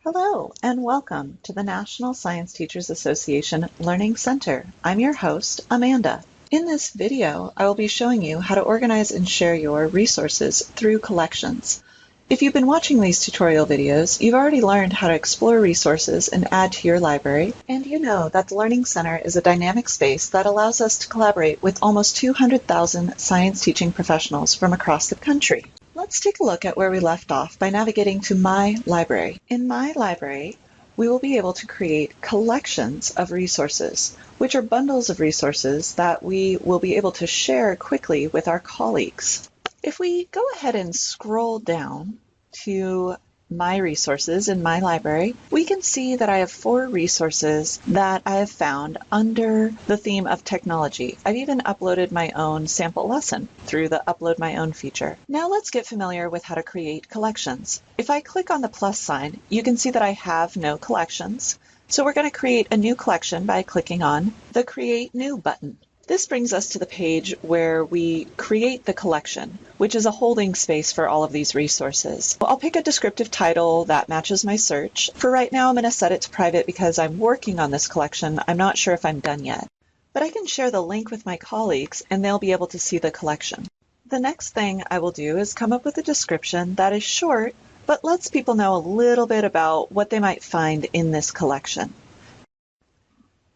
Hello and welcome to the National Science Teachers Association Learning Center. I'm your host, Amanda. In this video, I will be showing you how to organize and share your resources through collections. If you've been watching these tutorial videos, you've already learned how to explore resources and add to your library, and you know that the Learning Center is a dynamic space that allows us to collaborate with almost 200,000 science teaching professionals from across the country. Let's take a look at where we left off by navigating to My Library. In My Library, we will be able to create collections of resources, which are bundles of resources that we will be able to share quickly with our colleagues. If we go ahead and scroll down to My Resources in My Library, we can see that I have 4 resources that I have found under the theme of technology. I've even uploaded my own sample lesson through the Upload My Own feature. Now let's get familiar with how to create collections. If I click on the plus sign, you can see that I have no collections. So we're going to create a new collection by clicking on the Create New button. This brings us to the page where we create the collection, which is a holding space for all of these resources. I'll pick a descriptive title that matches my search. For right now, I'm going to set it to private because I'm working on this collection. I'm not sure if I'm done yet. But I can share the link with my colleagues and they'll be able to see the collection. The next thing I will do is come up with a description that is short, but lets people know a little bit about what they might find in this collection.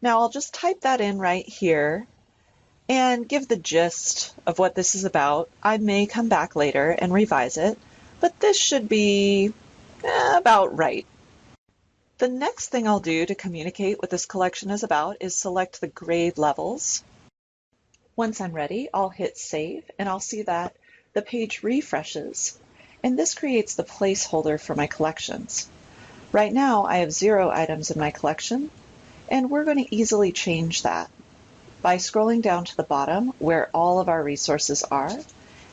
Now I'll just type that in right here and give the gist of what this is about. I may come back later and revise it, but this should be about right. The next thing I'll do to communicate what this collection is about is select the grade levels. Once I'm ready, I'll hit save and I'll see that the page refreshes, and this creates the placeholder for my collections. Right now I have 0 items in my collection, and we're going to easily change that by scrolling down to the bottom where all of our resources are.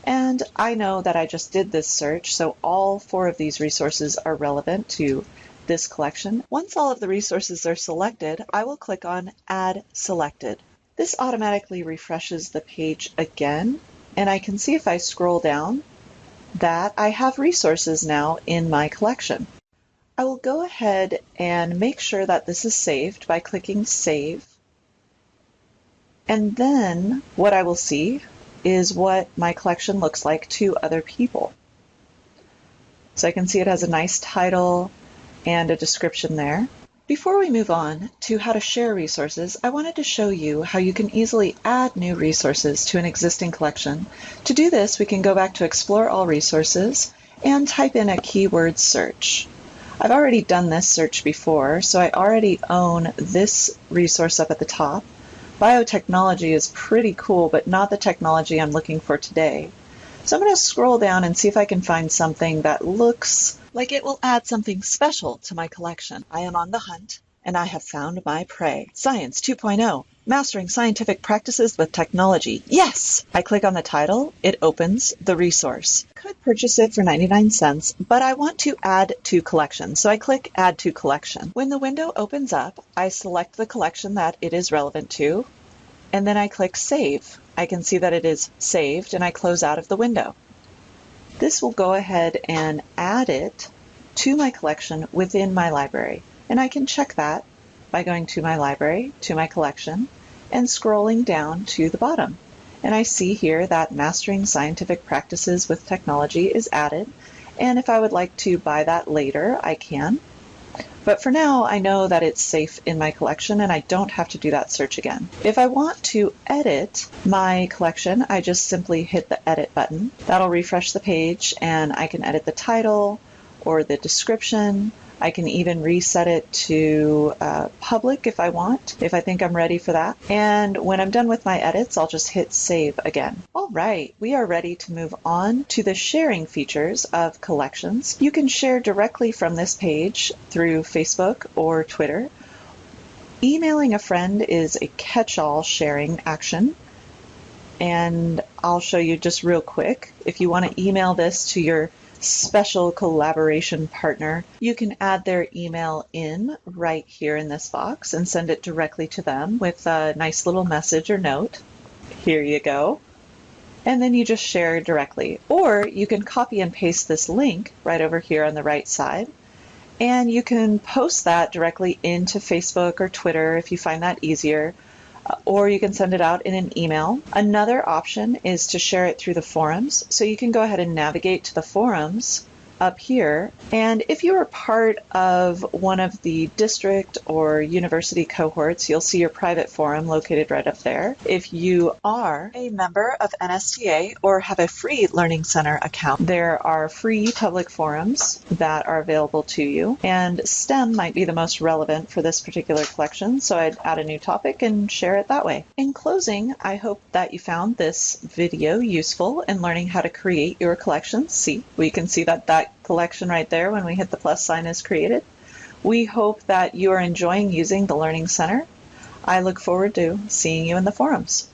And I know that I just did this search, so all 4 of these resources are relevant to this collection. Once all of the resources are selected, I will click on Add Selected. This automatically refreshes the page again, and I can see if I scroll down that I have resources now in my collection. I will go ahead and make sure that this is saved by clicking Save. And then what I will see is what my collection looks like to other people. So I can see it has a nice title and a description there. Before we move on to how to share resources, I wanted to show you how you can easily add new resources to an existing collection. To do this, we can go back to Explore All Resources and type in a keyword search. I've already done this search before, so I already own this resource up at the top. Biotechnology is pretty cool, but not the technology I'm looking for today. So I'm going to scroll down and see if I can find something that looks like it will add something special to my collection. I am on the hunt, and I have found my prey. Science 2.0, Mastering Scientific Practices with Technology. Yes! I click on the title, it opens the resource. I could purchase it for 99 cents, but I want to add to collection, so I click Add to Collection. When the window opens up, I select the collection that it is relevant to, and then I click Save. I can see that it is saved, and I close out of the window. This will go ahead and add it to my collection within my library, and I can check that by going to my library, to my collection, and scrolling down to the bottom. And I see here that Mastering Scientific Practices with Technology is added, and if I would like to buy that later, I can. But for now, I know that it's safe in my collection and I don't have to do that search again. If I want to edit my collection, I just simply hit the Edit button. That'll refresh the page and I can edit the title or the description. I can even reset it to public if I want, if I think I'm ready for that. And when I'm done with my edits, I'll just hit Save again. All right, we are ready to move on to the sharing features of collections. You can share directly from this page through Facebook or Twitter. Emailing a friend is a catch-all sharing action. And I'll show you just real quick. If you want to email this to your special collaboration partner, you can add their email in right here in this box and send it directly to them with a nice little message or note. Here you go. And then you just share directly. Or you can copy and paste this link right over here on the right side And you can post that directly into Facebook or Twitter if you find that easier, or you can send it out in an email. Another option is to share it through the forums. So you can go ahead and navigate to the forums up here. And if you are part of one of the district or university cohorts, you'll see your private forum located right up there. If you are a member of NSTA or have a free Learning Center account, there are free public forums that are available to you. And STEM might be the most relevant for this particular collection, so I'd add a new topic and share it that way. In closing, I hope that you found this video useful in learning how to create your collections. See, we can see that collection right there when we hit the plus sign is created. We hope that you are enjoying using the Learning Center. I look forward to seeing you in the forums.